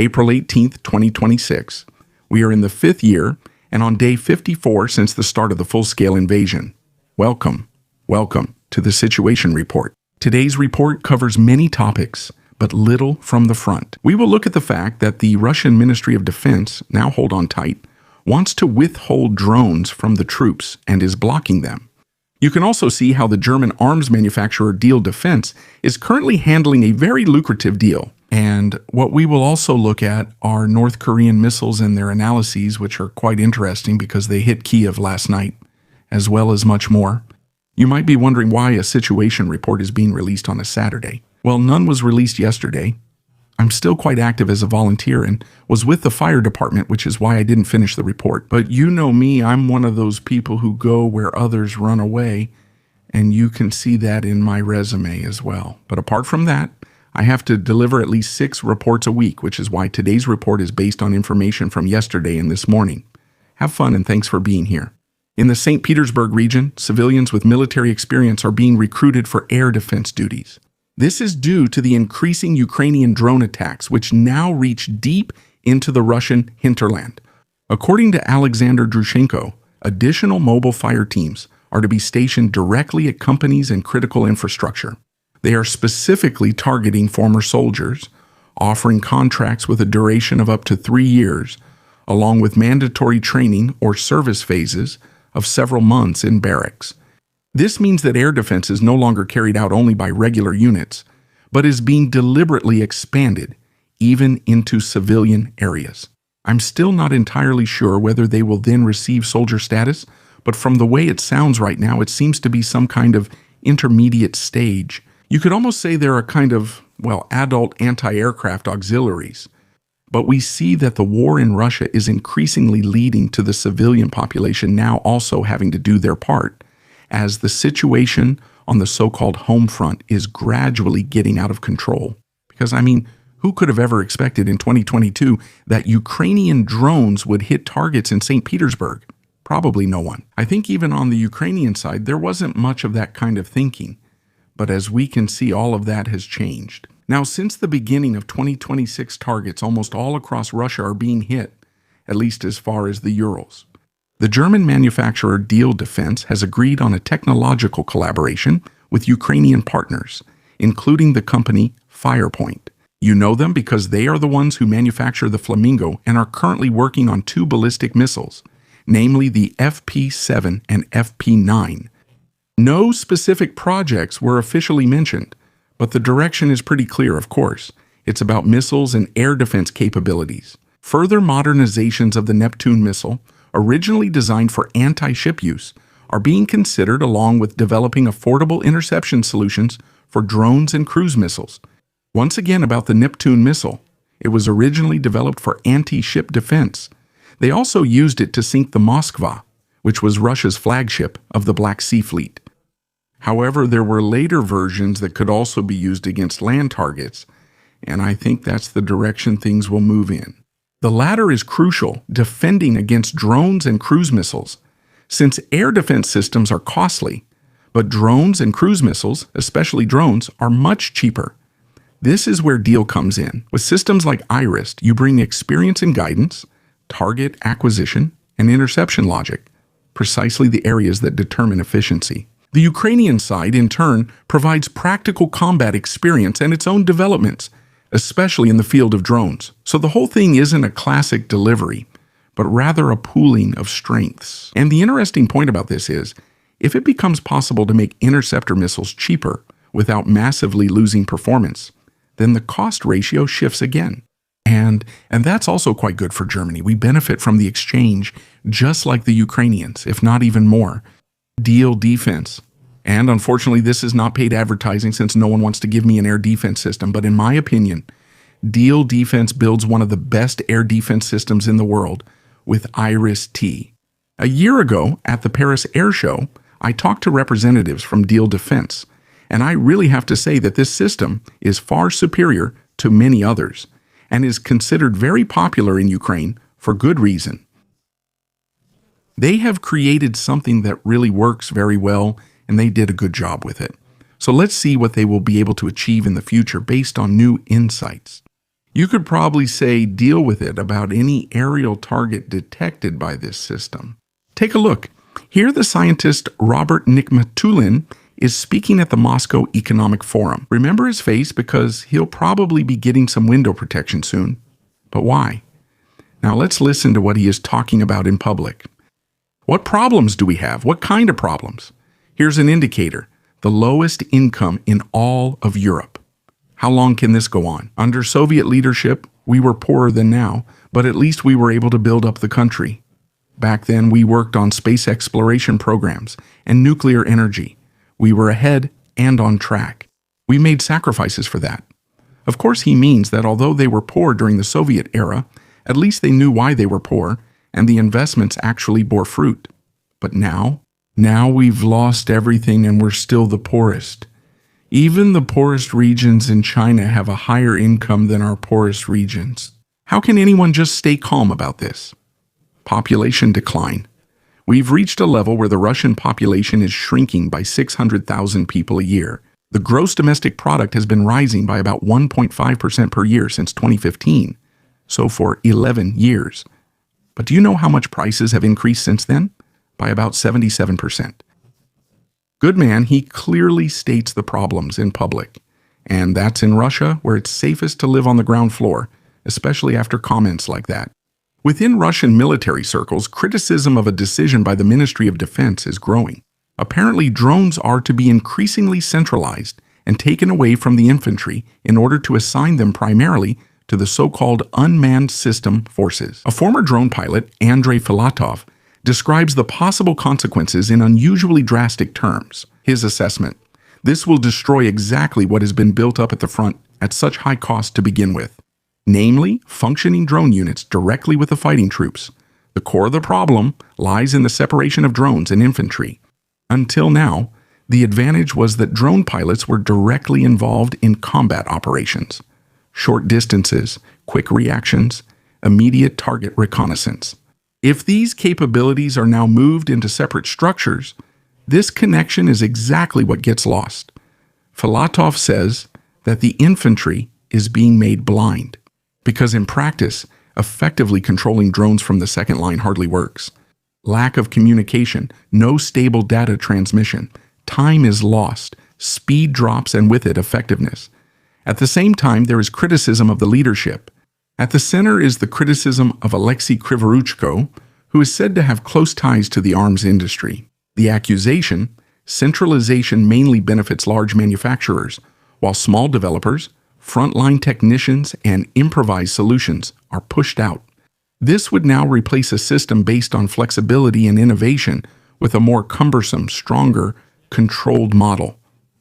April 18th, 2026. We are in the 5th year and on day 54 since the start of the full-scale invasion. Welcome to the Situation Report. Today's report covers many topics, but little from the front. We will look at the fact that the Russian Ministry of Defense, now hold on tight, wants to withhold drones from the troops and is blocking them. You can also see how the German arms manufacturer Diehl Defense is currently handling a very lucrative deal. And what we will also look at are North Korean missiles and their analyses, which are quite interesting because they hit Kiev last night, as well as much more. You might be wondering why a situation report is being released on a Saturday. Well, none was released yesterday. I'm still quite active as a volunteer and was with the fire department, which is why I didn't finish the report. But you know me, I'm one of those people who go where others run away, and you can see that in my resume as well. But apart from that, I have to deliver at least 6 reports a week, which is why today's report is based on information from yesterday and this morning. Have fun and thanks for being here. In the St. Petersburg region, civilians with military experience are being recruited for air defense duties. This is due to the increasing Ukrainian drone attacks, which now reach deep into the Russian hinterland. According to Alexander Drushenko, additional mobile fire teams are to be stationed directly at companies and critical infrastructure. They are specifically targeting former soldiers, offering contracts with a duration of up to 3 years, along with mandatory training or service phases of several months in barracks. This means that air defense is no longer carried out only by regular units, but is being deliberately expanded even into civilian areas. I'm still not entirely sure whether they will then receive soldier status, but from the way it sounds right now, it seems to be some kind of intermediate stage. You could almost say they're a kind of, adult anti-aircraft auxiliaries. But we see that the war in Russia is increasingly leading to the civilian population now also having to do their part, as the situation on the so-called home front is gradually getting out of control. Because, who could have ever expected in 2022 that Ukrainian drones would hit targets in St. Petersburg? Probably no one. I think even on the Ukrainian side, there wasn't much of that kind of thinking. But as we can see, all of that has changed. Now, since the beginning of 2026, targets almost all across Russia are being hit, at least as far as the Urals. The German manufacturer Diehl Defense has agreed on a technological collaboration with Ukrainian partners, including the company Firepoint. You know them because they are the ones who manufacture the Flamingo and are currently working on 2 ballistic missiles, namely the FP7 and FP9. No specific projects were officially mentioned, but the direction is pretty clear, of course. It's about missiles and air defense capabilities. Further modernizations of the Neptune missile, originally designed for anti-ship use, are being considered along with developing affordable interception solutions for drones and cruise missiles. Once again about the Neptune missile, it was originally developed for anti-ship defense. They also used it to sink the Moskva, which was Russia's flagship of the Black Sea Fleet. However, there were later versions that could also be used against land targets, and I think that's the direction things will move in. The latter is crucial, defending against drones and cruise missiles, since air defense systems are costly, but drones and cruise missiles, especially drones, are much cheaper. This is where Diehl comes in. With systems like IRIS, you bring experience and guidance, target acquisition, and interception logic, precisely the areas that determine efficiency. The Ukrainian side, in turn, provides practical combat experience and its own developments, especially in the field of drones. So the whole thing isn't a classic delivery, but rather a pooling of strengths. And the interesting point about this is, if it becomes possible to make interceptor missiles cheaper without massively losing performance, then the cost ratio shifts again. And that's also quite good for Germany. We benefit from the exchange just like the Ukrainians, if not even more. Diehl Defense. And unfortunately, this is not paid advertising since no one wants to give me an air defense system. But in my opinion, Diehl Defense builds one of the best air defense systems in the world with IRIS-T. A year ago at the Paris Air Show, I talked to representatives from Diehl Defense, and I really have to say that this system is far superior to many others and is considered very popular in Ukraine for good reason. They have created something that really works very well, and they did a good job with it. So let's see what they will be able to achieve in the future based on new insights. You could probably say deal with it about any aerial target detected by this system. Take a look. Here the scientist Robert Nikhmatulin is speaking at the Moscow Economic Forum. Remember his face because he'll probably be getting some window protection soon. But why? Now let's listen to what he is talking about in public. What problems do we have? What kind of problems? Here's an indicator. The lowest income in all of Europe. How long can this go on? Under Soviet leadership, we were poorer than now, but at least we were able to build up the country. Back then, we worked on space exploration programs and nuclear energy. We were ahead and on track. We made sacrifices for that. Of course, he means that although they were poor during the Soviet era, at least they knew why they were poor, and the investments actually bore fruit. But now we've lost everything and we're still the poorest. Even the poorest regions in China have a higher income than our poorest regions. How can anyone just stay calm about this? Population decline. We've reached a level where the Russian population is shrinking by 600,000 people a year. The gross domestic product has been rising by about 1.5% per year since 2015, so for 11 years. But do you know how much prices have increased since then? By about 77%. Goodman, he clearly states the problems in public, and that's in Russia where it's safest to live on the ground floor, especially after comments like that. Within Russian military circles, criticism of a decision by the Ministry of Defense is growing. Apparently, drones are to be increasingly centralized and taken away from the infantry in order to assign them primarily to the so-called unmanned system forces. A former drone pilot, Andrei Filatov, describes the possible consequences in unusually drastic terms. His assessment: this will destroy exactly what has been built up at the front at such high cost to begin with. Namely, functioning drone units directly with the fighting troops. The core of the problem lies in the separation of drones and infantry. Until now, the advantage was that drone pilots were directly involved in combat operations. Short distances, quick reactions, immediate target reconnaissance. If these capabilities are now moved into separate structures, this connection is exactly what gets lost. Filatov says that the infantry is being made blind, because in practice, effectively controlling drones from the second line hardly works. Lack of communication, no stable data transmission, time is lost, speed drops, and with it effectiveness. At the same time, there is criticism of the leadership. At the center is the criticism of Alexei Krivoruchko, who is said to have close ties to the arms industry. The accusation: centralization mainly benefits large manufacturers, while small developers, frontline technicians, and improvised solutions are pushed out. This would now replace a system based on flexibility and innovation with a more cumbersome, stronger, controlled model.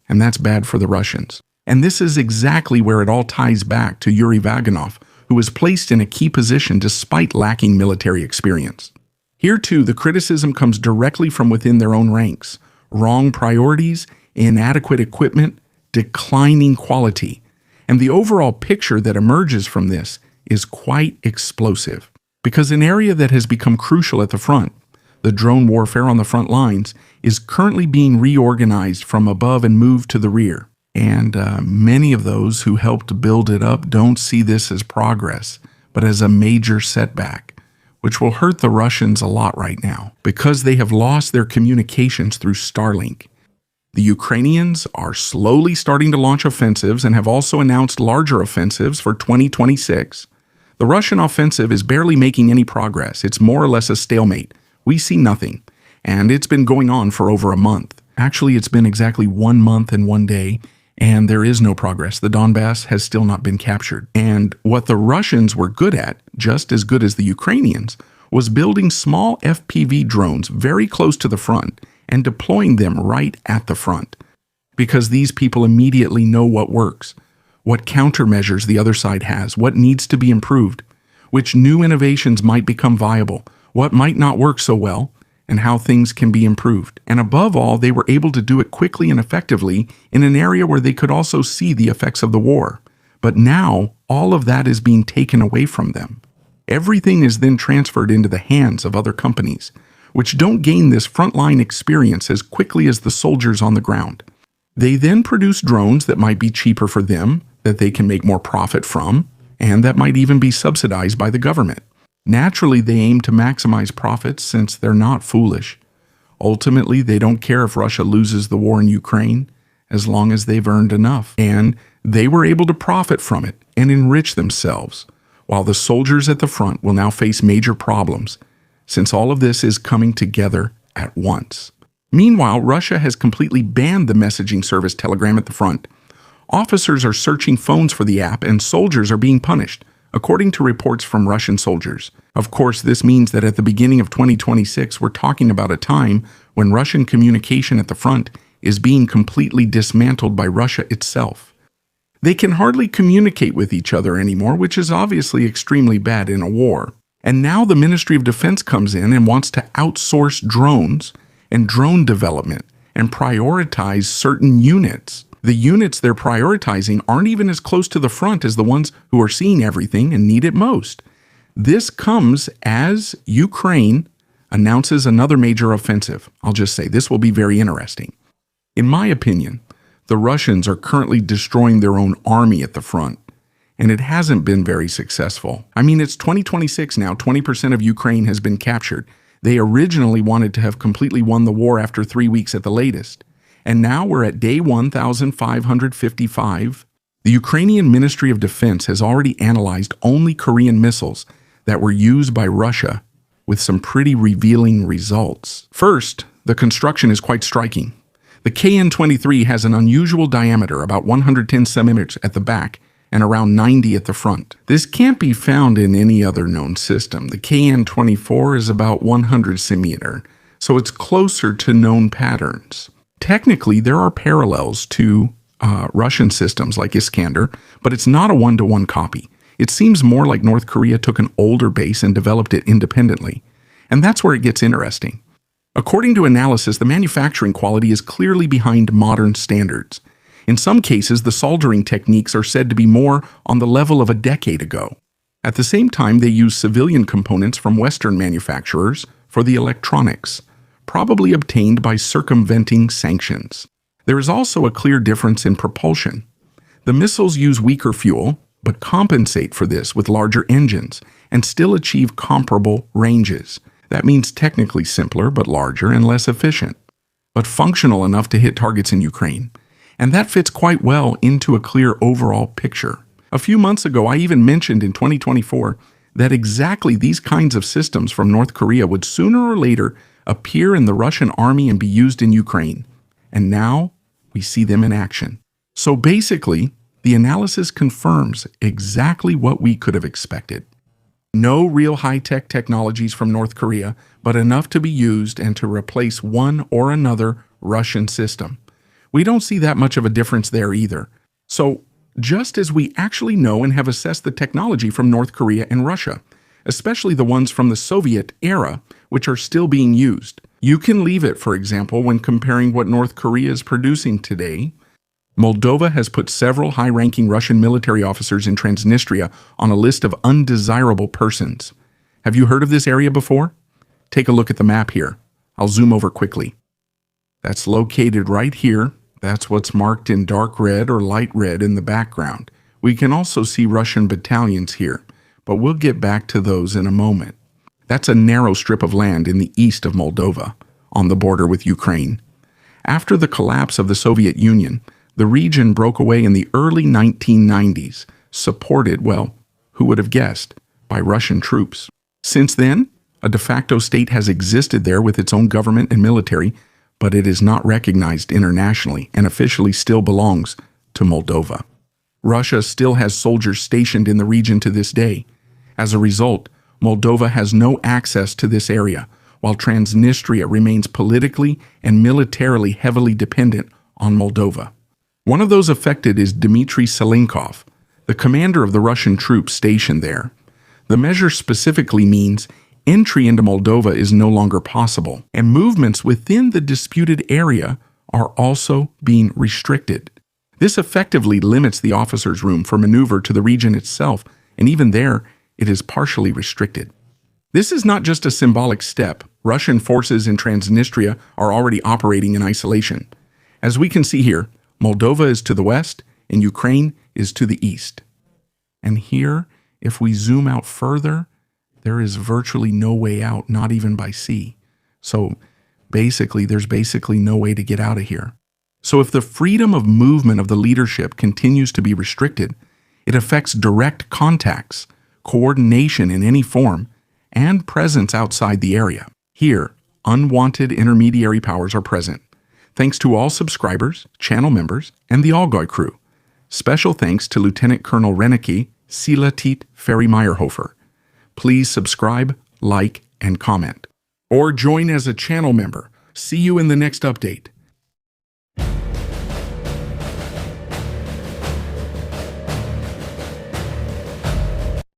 And that's bad for the Russians. And this is exactly where it all ties back to Yuri Vaganov, who was placed in a key position despite lacking military experience. Here, too, the criticism comes directly from within their own ranks. Wrong priorities, inadequate equipment, declining quality. And the overall picture that emerges from this is quite explosive. Because an area that has become crucial at the front, the drone warfare on the front lines, is currently being reorganized from above and moved to the rear. And many of those who helped build it up don't see this as progress, but as a major setback, which will hurt the Russians a lot right now, because they have lost their communications through Starlink. The Ukrainians are slowly starting to launch offensives and have also announced larger offensives for 2026. The Russian offensive is barely making any progress. It's more or less a stalemate. We see nothing, and it's been going on for over a month. Actually, it's been exactly 1 month and 1 day, and there is no progress. The Donbass has still not been captured. And what the Russians were good at, just as good as the Ukrainians, was building small FPV drones very close to the front and deploying them right at the front. Because these people immediately know what works, what countermeasures the other side has, what needs to be improved, which new innovations might become viable, what might not work so well, and how things can be improved. And above all, they were able to do it quickly and effectively in an area where they could also see the effects of the war. But now, all of that is being taken away from them. Everything is then transferred into the hands of other companies, which don't gain this frontline experience as quickly as the soldiers on the ground. They then produce drones that might be cheaper for them, that they can make more profit from, and that might even be subsidized by the government. Naturally, they aim to maximize profits since they're not foolish. Ultimately, they don't care if Russia loses the war in Ukraine, as long as they've earned enough, and they were able to profit from it and enrich themselves, while the soldiers at the front will now face major problems, since all of this is coming together at once. Meanwhile, Russia has completely banned the messaging service Telegram at the front. Officers are searching phones for the app, and soldiers are being punished, according to reports from Russian soldiers. Of course, this means that at the beginning of 2026, we're talking about a time when Russian communication at the front is being completely dismantled by Russia itself. They can hardly communicate with each other anymore, which is obviously extremely bad in a war. And now the Ministry of Defense comes in and wants to outsource drones and drone development and prioritize certain units. The units they're prioritizing aren't even as close to the front as the ones who are seeing everything and need it most. This comes as Ukraine announces another major offensive. I'll just say this will be very interesting. In my opinion, the Russians are currently destroying their own army at the front, and it hasn't been very successful. I mean, it's 2026 now, 20% of Ukraine has been captured. They originally wanted to have completely won the war after 3 weeks at the latest. And now we're at day 1,555. The Ukrainian Ministry of Defense has already analyzed only Korean missiles that were used by Russia with some pretty revealing results. First, the construction is quite striking. The KN-23 has an unusual diameter, about 110 centimeters at the back and around 90 at the front. This can't be found in any other known system. The KN-24 is about 100 centimeters, so it's closer to known patterns. Technically, there are parallels to Russian systems like Iskander, but it's not a one-to-one copy. It seems more like North Korea took an older base and developed it independently. And that's where it gets interesting. According to analysis, the manufacturing quality is clearly behind modern standards. In some cases, the soldering techniques are said to be more on the level of a decade ago. At the same time, they use civilian components from Western manufacturers for the electronics, probably obtained by circumventing sanctions. There is also a clear difference in propulsion. The missiles use weaker fuel, but compensate for this with larger engines and still achieve comparable ranges. That means technically simpler, but larger and less efficient, but functional enough to hit targets in Ukraine. And that fits quite well into a clear overall picture. A few months ago, I even mentioned in 2024 that exactly these kinds of systems from North Korea would sooner or later appear in the Russian army and be used in Ukraine. And now we see them in action. So basically, the analysis confirms exactly what we could have expected. No real high-tech technologies from North Korea, but enough to be used and to replace one or another Russian system. We don't see that much of a difference there either. So, just as we actually know and have assessed the technology from North Korea and Russia, especially the ones from the Soviet era, which are still being used, you can leave it, for example, when comparing what North Korea is producing today. Moldova has put several high-ranking Russian military officers in Transnistria on a list of undesirable persons. Have you heard of this area before? Take a look at the map here. I'll zoom over quickly. That's located right here. That's what's marked in dark red or light red in the background. We can also see Russian battalions here, but we'll get back to those in a moment. That's a narrow strip of land in the east of Moldova, on the border with Ukraine. After the collapse of the Soviet Union, the region broke away in the early 1990s, supported, well, who would have guessed, by Russian troops. Since then, a de facto state has existed there with its own government and military, but it is not recognized internationally and officially still belongs to Moldova. Russia still has soldiers stationed in the region to this day. As a result, Moldova has no access to this area, while Transnistria remains politically and militarily heavily dependent on Moldova. One of those affected is Dmitry Selenkov, the commander of the Russian troops stationed there. The measure specifically means entry into Moldova is no longer possible, and movements within the disputed area are also being restricted. This effectively limits the officers' room for maneuver to the region itself, and even there, it is partially restricted. This is not just a symbolic step. Russian forces in Transnistria are already operating in isolation. As we can see here, Moldova is to the west, and Ukraine is to the east. And here, if we zoom out further, there is virtually no way out, not even by sea. So basically, there's basically no way to get out of here. So if the freedom of movement of the leadership continues to be restricted, it affects direct contacts, coordination in any form, and presence outside the area. Here, unwanted intermediary powers are present. Thanks to all subscribers, channel members, and the Allgäu crew. Special thanks to Lieutenant Colonel Rennecke, Silatit Ferry-Meyerhofer. Please subscribe, like, and comment. Or join as a channel member. See you in the next update.